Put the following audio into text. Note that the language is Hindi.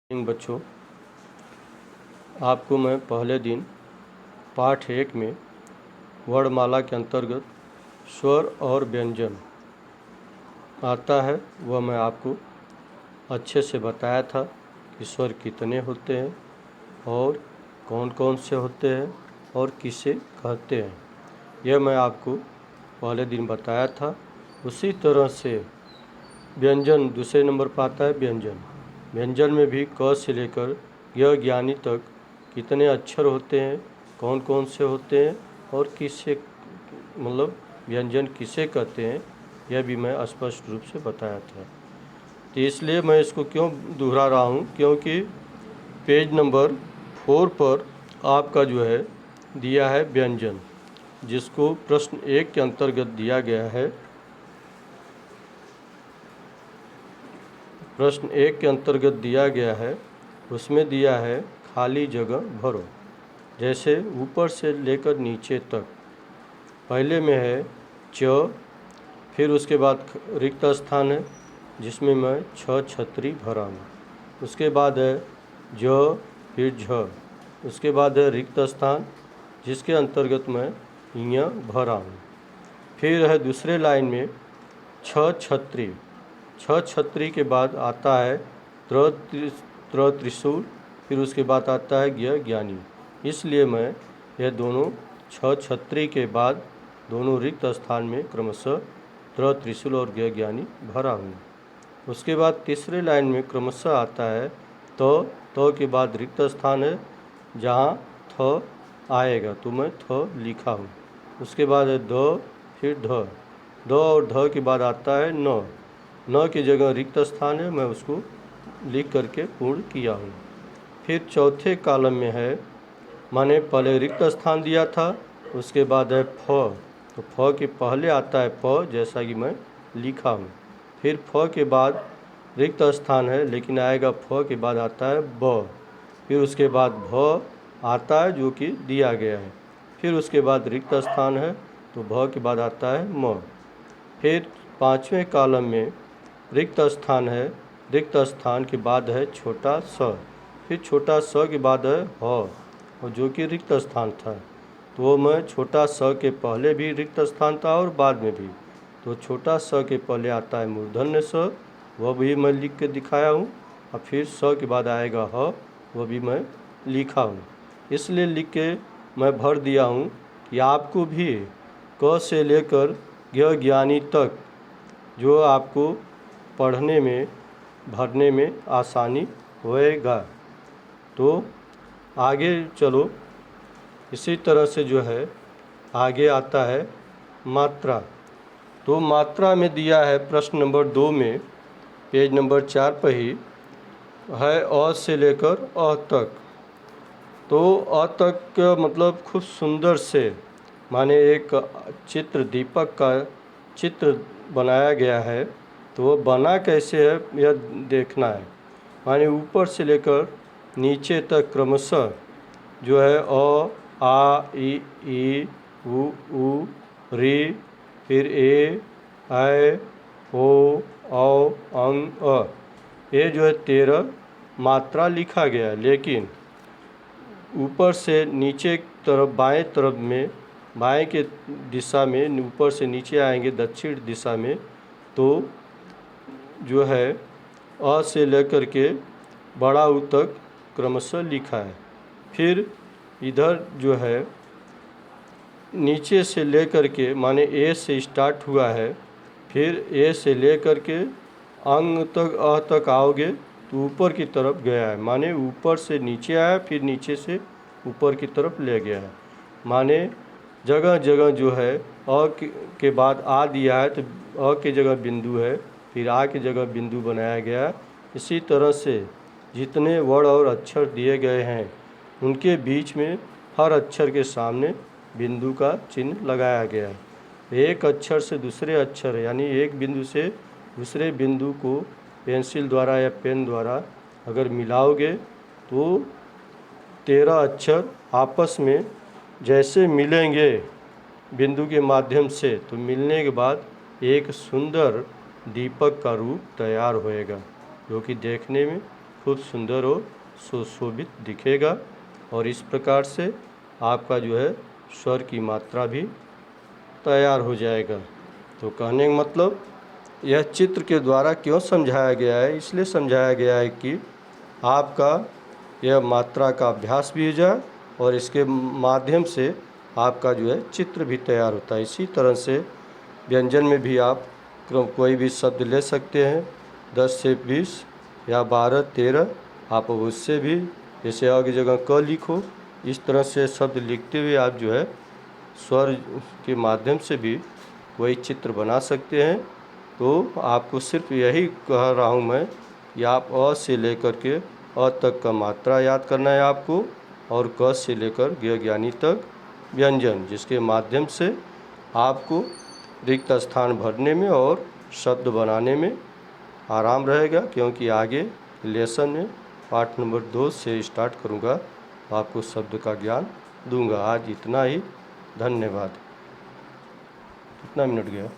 बच्चों, आपको मैं पहले दिन पाठ 1 में वर्णमाला के अंतर्गत स्वर और व्यंजन आता है वह मैं आपको अच्छे से बताया था कि स्वर कितने होते हैं और कौन कौन से होते हैं और किसे कहते हैं। यह मैं आपको पहले दिन बताया था। उसी तरह से व्यंजन दूसरे नंबर पर आता है। व्यंजन में भी क से लेकर य ज्ञानी तक कितने अक्षर होते हैं, कौन कौन से होते हैं और किससे व्यंजन किसे कहते हैं, यह भी मैं स्पष्ट रूप से बताया था। तो इसलिए मैं इसको क्यों दोहरा रहा हूँ, क्योंकि पेज नंबर 4 पर आपका जो है दिया है व्यंजन, जिसको प्रश्न 1 के अंतर्गत दिया गया है। प्रश्न 1 के अंतर्गत दिया गया है, उसमें दिया है खाली जगह भरो। जैसे ऊपर से लेकर नीचे तक पहले में है च, फिर उसके बाद रिक्त स्थान है जिसमें मैं 6 छतरी भरा हूँ। उसके बाद है ज, फिर झ, उसके बाद है रिक्त स्थान जिसके अंतर्गत मैं य भरा हूँ। फिर है दूसरे लाइन में 6 छतरी। 6 छतरी के बाद आता है त्र त्रिशूल, फिर उसके बाद आता है ज्ञानी। इसलिए मैं यह दोनों 6 छतरी के बाद दोनों रिक्त स्थान में क्रमशः त्र त्रिशूल और ज्ञानी भरा हूँ। उसके बाद तीसरे लाइन में क्रमशः आता है तो के बाद रिक्त स्थान है जहाँ थ आएगा तो मैं थ लिखा हूँ। उसके बाद है द, फिर ध और ध के बाद आता है न की जगह रिक्त स्थान है, मैं उसको लिख करके पूर्ण किया हूँ। फिर चौथे कॉलम में है, माने पहले रिक्त स्थान दिया था, उसके बाद है फ, तो फ के पहले आता है प जैसा कि मैं लिखा हूँ। फिर फ के बाद रिक्त स्थान है लेकिन आएगा फ के बाद आता है ब, फिर उसके बाद भ आता है जो कि दिया गया है। फिर उसके बाद रिक्त स्थान है तो भ के बाद आता है म। फिर पाँचवें कॉलम में रिक्त स्थान है, रिक्त स्थान के बाद है छोटा स, फिर छोटा स के बाद है ह और जो कि रिक्त स्थान था, तो वो मैं छोटा स के पहले भी रिक्त स्थान था और बाद में भी। तो छोटा स के पहले आता है मूर्धन्य स, वह भी मैं लिख के दिखाया हूँ, और फिर स के बाद आएगा ह, वह भी मैं लिखा हूँ। इसलिए लिख के मैं भर दिया हूँ कि आपको भी क से लेकर ज्ञानी तक जो आपको पढ़ने में भरने में आसानी होएगा। तो आगे चलो, इसी तरह से जो है आगे आता है मात्रा। तो मात्रा में दिया है प्रश्न नंबर 2 में पेज नंबर 4 पर ही है अ से लेकर अ तक। तो अ तक का मतलब खूब सुंदर से, माने एक चित्र दीपक का चित्र बनाया गया है, तो वो बना कैसे है यह देखना है। माने ऊपर से लेकर नीचे तक क्रमशः जो है अ, आ, ई, उ, री, फिर ए, ऐ, ओ, औ, अं, अ, ये जो है 13 मात्रा लिखा गया है। लेकिन ऊपर से नीचे तरफ बाएं तरफ में, बाएं के दिशा में ऊपर से नीचे आएंगे दक्षिण दिशा में, तो जो है अ से लेकर के बड़ा ऊ तक क्रमशः लिखा है। फिर इधर जो है नीचे से लेकर के, माने ए से स्टार्ट हुआ है, फिर ए से लेकर के अंग तक अ तक आओगे तो ऊपर की तरफ गया है, माने ऊपर से नीचे आया फिर नीचे से ऊपर की तरफ ले गया है। माने जगह जगह जो है अ के बाद आ दिया है तो अ की जगह बिंदु है, फिर आ की जगह बिंदु बनाया गया है। इसी तरह से जितने वर्ण और अक्षर दिए गए हैं उनके बीच में हर अक्षर के सामने बिंदु का चिन्ह लगाया गया है। एक अक्षर से दूसरे अक्षर, यानी एक बिंदु से दूसरे बिंदु को पेंसिल द्वारा या पेन द्वारा अगर मिलाओगे तो 13 अक्षर आपस में जैसे मिलेंगे बिंदु के माध्यम से, तो मिलने के बाद एक सुंदर दीपक का रूप तैयार होएगा, जो कि देखने में खूब सुंदर और सुशोभित दिखेगा। और इस प्रकार से आपका जो है स्वर की मात्रा भी तैयार हो जाएगा। तो कहने का मतलब यह चित्र के द्वारा क्यों समझाया गया है, इसलिए समझाया गया है कि आपका यह मात्रा का अभ्यास भी हो जाए और इसके माध्यम से आपका जो है चित्र भी तैयार होता है। इसी तरह से व्यंजन में भी आप कोई भी शब्द ले सकते हैं, 10 से 20 या 12, 13, आप उससे भी, जैसे अ की जगह क लिखो, इस तरह से शब्द लिखते हुए आप जो है स्वर के माध्यम से भी वही चित्र बना सकते हैं। तो आपको सिर्फ यही कह रहा हूँ मैं कि आप अ से लेकर के अ तक का मात्रा याद करना है आपको, और क से लेकर ज्ञ ज्ञानी तक व्यंजन, जिसके माध्यम से आपको रिक्त स्थान भरने में और शब्द बनाने में आराम रहेगा। क्योंकि आगे लेसन में पाठ नंबर 2 से स्टार्ट करूँगा, आपको शब्द का ज्ञान दूंगा। आज इतना ही, धन्यवाद। कितना मिनट गया?